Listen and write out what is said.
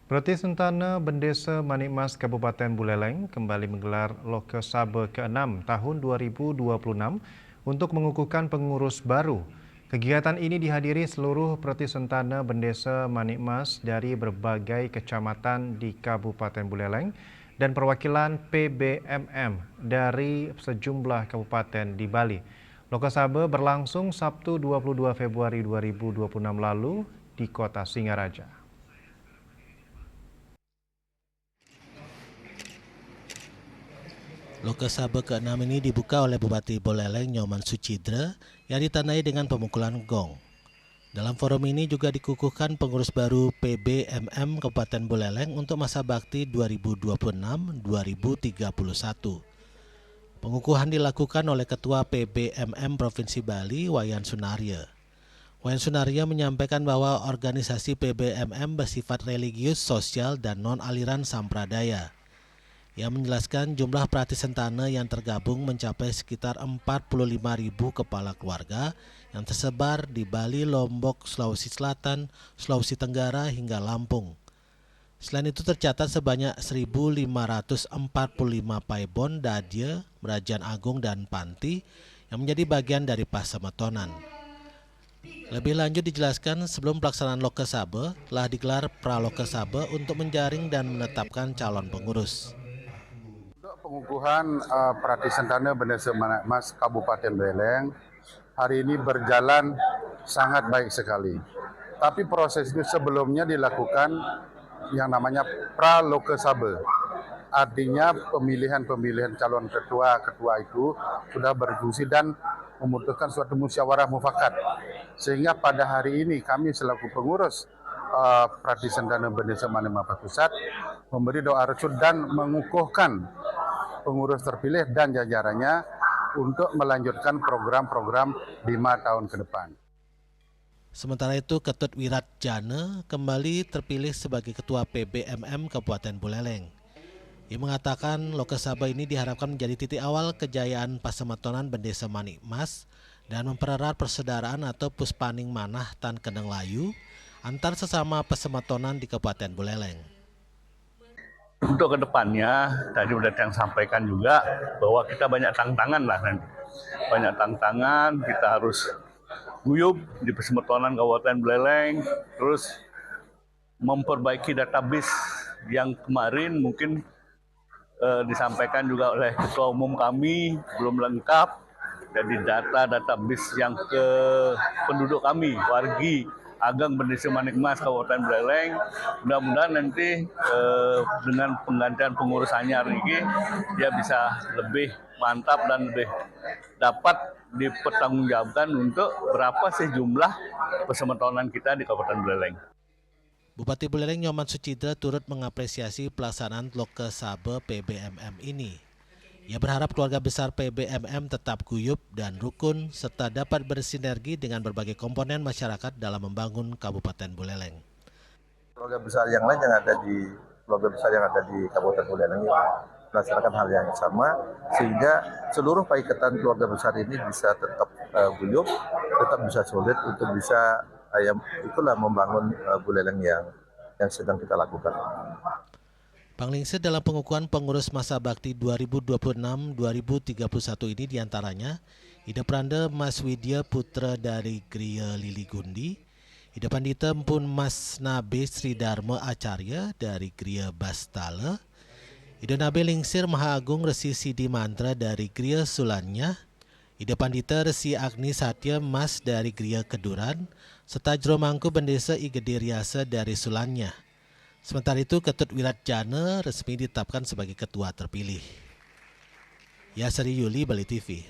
Prati Sentana Bendesa Manikmas Kabupaten Buleleng kembali menggelar Loka Sabe ke-6 tahun 2026 untuk mengukuhkan pengurus baru. Kegiatan ini dihadiri seluruh Prati Sentana Bendesa Manikmas dari berbagai kecamatan di Kabupaten Buleleng dan perwakilan PBMM dari sejumlah kabupaten di Bali. Loka Sabe berlangsung Sabtu 22 Februari 2026 lalu di Kota Singaraja. Loka Sabe ke-6 ini dibuka oleh Bupati Buleleng Nyoman Sucidra yang ditandai dengan pemukulan gong. Dalam forum ini juga dikukuhkan pengurus baru PBMM Kabupaten Buleleng untuk masa bakti 2026-2031. Pengukuhan dilakukan oleh Ketua PBMM Provinsi Bali, Wayan Sunarya. Wayan Sunarya menyampaikan bahwa organisasi PBMM bersifat religius, sosial, dan non-aliran sampradaya. Ia menjelaskan jumlah Prati Sentana yang tergabung mencapai sekitar 45.000 kepala keluarga yang tersebar di Bali, Lombok, Sulawesi Selatan, Sulawesi Tenggara hingga Lampung. Selain itu tercatat sebanyak 1.545 paibon, dadya, Merajaan Agung, dan panti yang menjadi bagian dari Pasemetonan. Lebih lanjut dijelaskan sebelum pelaksanaan Loka Sabe telah digelar Praloka Sabe untuk menjaring dan menetapkan calon pengurus. Pengukuhan Prati Sentana Bendesa Manikmas Kabupaten Buleleng hari ini berjalan sangat baik sekali. Tapi proses itu sebelumnya dilakukan yang namanya Praloka Sabe. Artinya pemilihan calon ketua itu sudah berdiskusi dan memutuskan suatu musyawarah mufakat. Sehingga pada hari ini kami selaku pengurus Prati Sentana Bendesa Manikmas Pusat memberi doa restu dan mengukuhkan pengurus terpilih dan jajarannya untuk melanjutkan program-program 5 tahun ke depan. Sementara itu, Ketut Wiratjana kembali terpilih sebagai Ketua PBMM Kabupaten Buleleng. Ia mengatakan Loka Sabe ini diharapkan menjadi titik awal kejayaan Pasemetonan Bendesa Manikmas dan mempererat persaudaraan atau Puspaning Manah Tan Kendeng Layu antar sesama Pasemetonan di Kabupaten Buleleng. Untuk kedepannya, tadi sudah yang sampaikan juga bahwa kita banyak tantangan lah nanti. Banyak tantangan, kita harus guyup di Pasemetonan Kabupaten Buleleng, terus memperbaiki database yang kemarin mungkin disampaikan juga oleh Ketua Umum kami belum lengkap. Jadi database yang ke penduduk kami, wargi Ageng Bendesa Manikmas Kabupaten Buleleng, mudah-mudahan nanti dengan penggantian pengurus anyar ini dia bisa lebih mantap dan lebih dapat dipertanggungjawabkan untuk berapa sih jumlah Pasemetonan kita di Kabupaten Buleleng. Bupati Buleleng Nyoman Sucidra turut mengapresiasi pelaksanaan Loka Sabe PBMM ini. Ia berharap keluarga besar PBMM tetap guyup dan rukun serta dapat bersinergi dengan berbagai komponen masyarakat dalam membangun Kabupaten Buleleng. Keluarga besar yang lain yang ada di Kabupaten Buleleng ini melaksanakan hal yang sama sehingga seluruh paikatan keluarga besar ini bisa tetap guyup, tetap bisa solid untuk bisa itulah membangun Buleleng yang sedang kita lakukan. Panglingse dalam pengukuhan pengurus masa bakti 2026-2031 ini diantaranya Ida Pranda Mas Widya Putra dari Griya Lili Gundi, Ida Pandita Mpun Mas Nabe Sri Dharma Acarya dari Griya Bastala, Ida Nabe Lingsir Maha Agung Resi Sidi Mantra dari Griya Sulanya, Ida Pandita Resi Agni Satya Mas dari Griya Keduran, serta Jromangku Bendesa Igede Riasa dari Sulanya. Sementara itu, Ketut Wiratjana resmi ditetapkan sebagai ketua terpilih. Yasri Yuli, Bali TV.